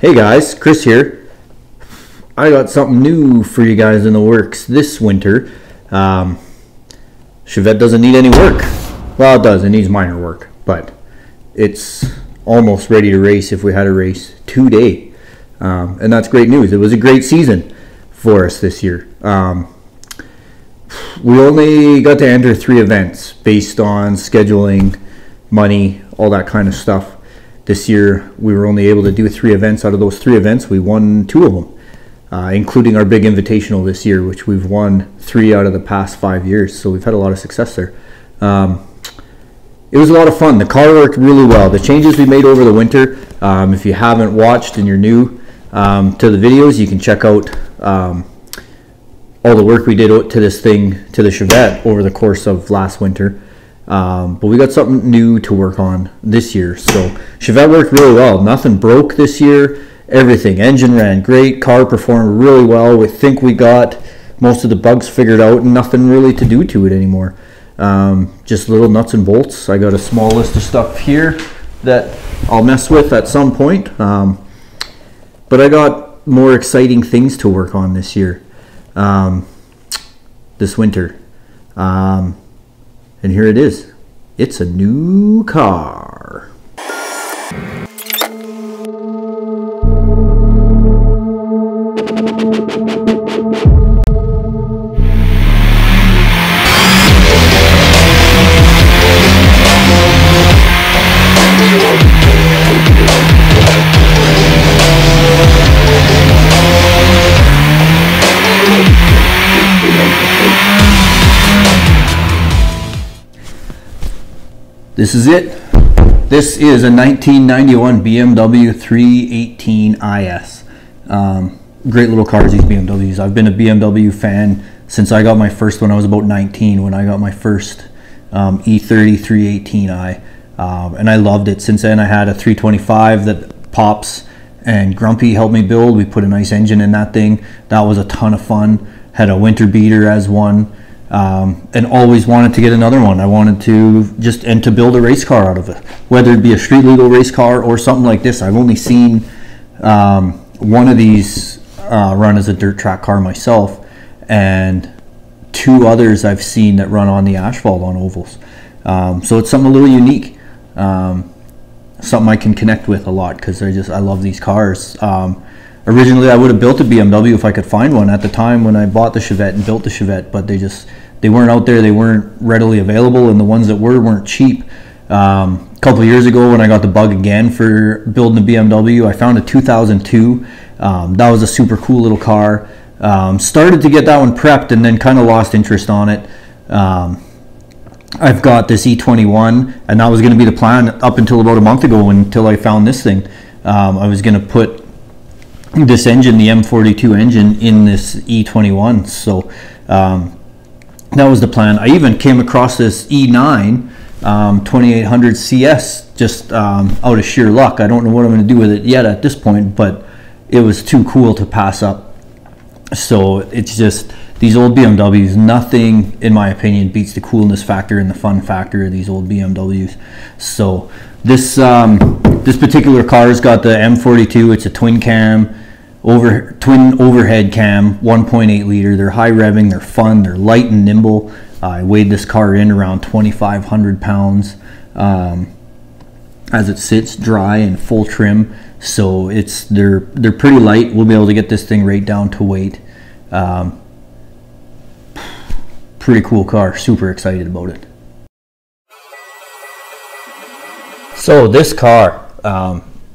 Hey guys, Kris here. I got something new for you guys in the works this winter. Chevette doesn't need any work. Well, it does. It needs minor work, but it's almost ready to race if we had a race today. And that's great news. It was a great season for us this year. We only got to enter 3 events based on scheduling, money, all that kind of stuff. This year, we were only able to do 3 events. Out of those 3 events, we won 2 of them, including our big invitational this year, which we've won 3 out of the past 5 years. So we've had a lot of success there. It was a lot of fun. The car worked really well. The changes we made over the winter, if you haven't watched and you're new to the videos, you can check out all the work we did to this thing, to the Chevette, over the course of last winter. But we got something new to work on this year. So Chevette worked really well. Nothing broke this year. Everything. Engine ran great. Car performed really well. We think we got most of the bugs figured out and nothing really to do to it anymore. Just little nuts and bolts. I got a small list of stuff here that I'll mess with at some point. But I got more exciting things to work on this year. This winter. And here it is. It's a new car. This is it. This is a 1991 BMW 318 IS. Great little cars, these BMWs. I've been a BMW fan since I got my first one. I was about 19 when I got my first E30 318i. And I loved it. Since then I had a 325 that Pops and Grumpy helped me build. We put a nice engine in that thing. That was a ton of fun. Had a winter beater as one. And always wanted to get another one. I wanted to to build a race car out of it, whether it be a street legal race car or something like this. I've only seen one of these run as a dirt track car myself, and 2 others I've seen that run on the asphalt on ovals. So it's something a little unique, something I can connect with a lot because I love these cars. Originally, I would have built a BMW if I could find one at the time when I bought the Chevette and built the Chevette, but they weren't out there, they weren't readily available, and the ones that weren't cheap. A couple of years ago when I got the bug again for building a BMW, I found a 2002. That was a super cool little car. Started to get that one prepped and then kind of lost interest on it. I've got this E21, and that was going to be the plan up until about a month ago until I found this thing. I was going to put this engine, the M42 engine, in this E21. So that was the plan. I even came across this E9 2800 CS just out of sheer luck. I don't know what I'm going to do with it yet at this point, but it was too cool to pass up. So it's just these old BMWs, nothing in my opinion beats the coolness factor and the fun factor of these old BMWs. So this particular car's got the M42. It's a twin cam, twin overhead cam, 1.8 liter. They're high revving, they're fun, they're light and nimble. I weighed this car in around 2,500 pounds as it sits dry and full trim. So they're pretty light. We'll be able to get this thing right down to weight. Pretty cool car. Super excited about it. So this car,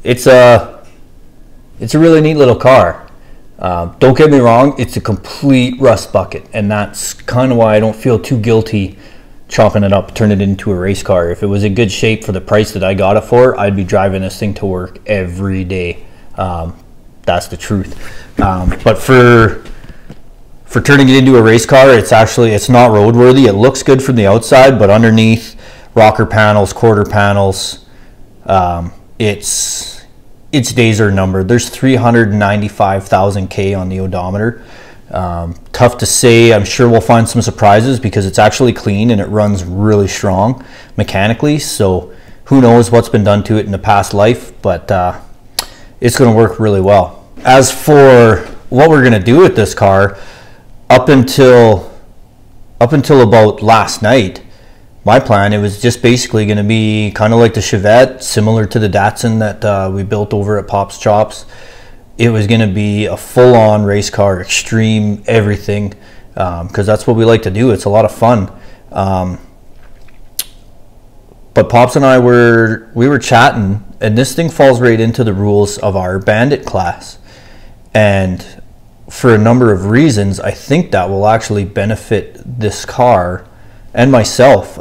it's a really neat little car. Don't get me wrong, it's a complete rust bucket, and that's kind of why I don't feel too guilty chopping it up, turning it into a race car. If it was in good shape for the price that I got it for, I'd be driving this thing to work every day. That's the truth. But for turning it into a race car, it's not roadworthy. It looks good from the outside, but underneath, rocker panels, quarter panels, its days are numbered. There's 395,000 K on the odometer. Tough to say. I'm sure we'll find some surprises because it's actually clean and it runs really strong mechanically. So who knows what's been done to it in the past life, but it's going to work really well. As for what we're going to do with this car, up until about last night, my plan, it was just basically going to be kind of like the Chevette, similar to the Datsun that we built over at Pop's Chops. It was going to be a full-on race car, extreme everything, because that's what we like to do. It's a lot of fun. But Pops and I we were chatting, and this thing falls right into the rules of our Bandit class. And for a number of reasons, I think that will actually benefit this car and myself.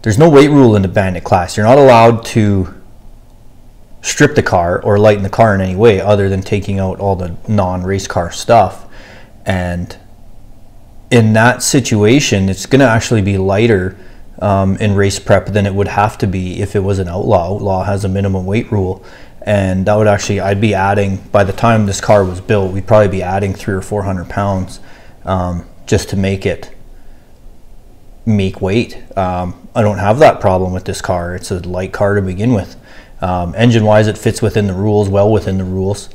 There's no weight rule in the Bandit class. You're not allowed to strip the car or lighten the car in any way other than taking out all the non-race car stuff. And in that situation, it's going to actually be lighter in race prep than it would have to be if it was an outlaw. Outlaw has a minimum weight rule, and that would actually, I'd be adding, by the time this car was built, we'd probably be adding 300 or 400 pounds just to make it make weight. I don't have that problem with this car. It's a light car to begin with. Engine wise, it fits within the rules, well within the rules.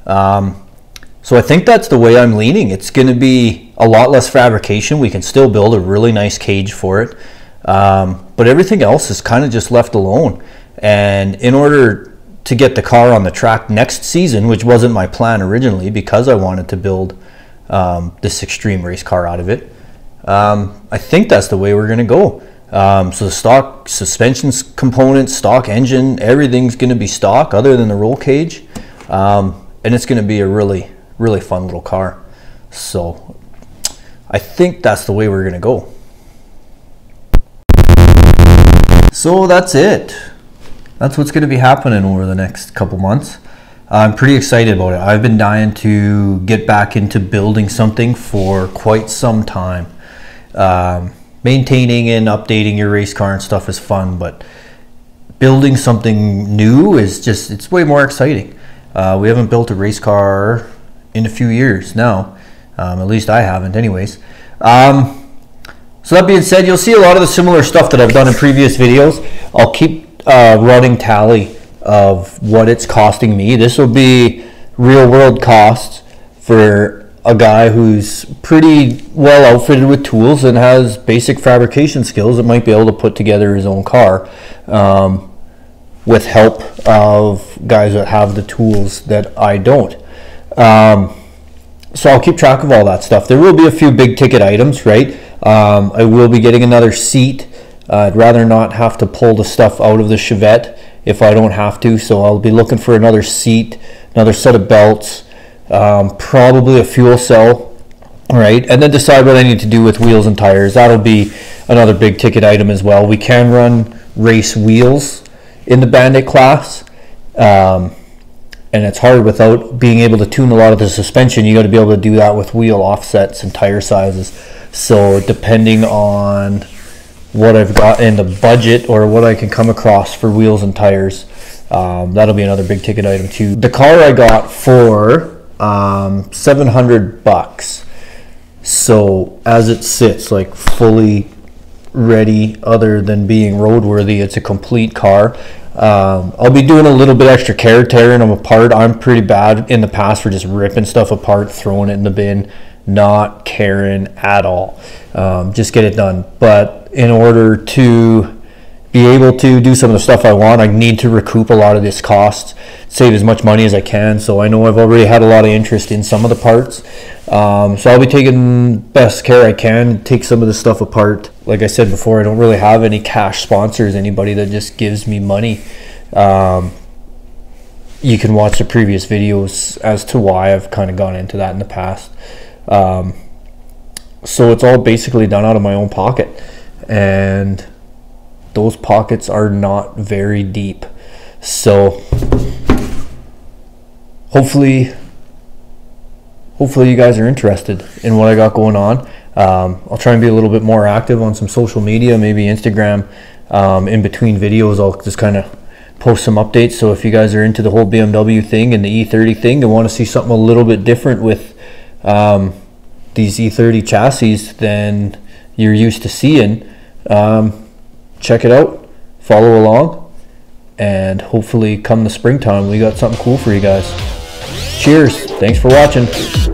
So I think that's the way I'm leaning. It's going to be a lot less fabrication. We can still build a really nice cage for it, but everything else is kind of just left alone. And in order to get the car on the track next season, which wasn't my plan originally, because I wanted to build this extreme race car out of it, I think that's the way we're going to go. So the stock suspension components, stock engine, everything's going to be stock other than the roll cage, and it's going to be a really fun little car. So I think that's the way we're going to go. So that's it. That's what's going to be happening over the next couple months. I'm pretty excited about it. I've been dying to get back into building something for quite some time. Maintaining and updating your race car and stuff is fun, but building something new is just, it's way more exciting. We haven't built a race car in a few years now. At least I haven't anyways. So that being said, you'll see a lot of the similar stuff that I've done in previous videos. I'll keep running tally of what it's costing me. This will be real world costs for a guy who's pretty well outfitted with tools and has basic fabrication skills that might be able to put together his own car with help of guys that have the tools that I don't. So I'll keep track of all that stuff. There will be a few big ticket items, right? I will be getting another seat. I'd rather not have to pull the stuff out of the Chevette if I don't have to, so I'll be looking for another seat, another set of belts, probably a fuel cell, right? And then decide what I need to do with wheels and tires. That'll be another big ticket item as well. We can run race wheels in the Bandit class, and it's hard without being able to tune a lot of the suspension. You got to be able to do that with wheel offsets and tire sizes. So depending on what I've got in the budget or what I can come across for wheels and tires, that'll be another big ticket item too. The car I got for $700. So as it sits, like fully ready, other than being roadworthy, it's a complete car. I'll be doing a little bit extra care tearing them apart. I'm pretty bad in the past for just ripping stuff apart, throwing it in the bin, not caring at all. Just get it done. But in order to be able to do some of the stuff I want, I need to recoup a lot of this cost, save as much money as I can. So I know I've already had a lot of interest in some of the parts. So I'll be taking best care I can, take some of the stuff apart. Like I said before, I don't really have any cash sponsors, anybody that just gives me money. You can watch the previous videos as to why I've kind of gone into that in the past. So it's all basically done out of my own pocket, and those pockets are not very deep. So hopefully you guys are interested in what I got going on. I'll try and be a little bit more active on some social media, maybe Instagram. In between videos, I'll just kind of post some updates. So if you guys are into the whole BMW thing and the E30 thing and want to see something a little bit different with these E30 chassis than you're used to seeing, check it out, follow along, and hopefully come the springtime we got something cool for you guys. Cheers, thanks for watching.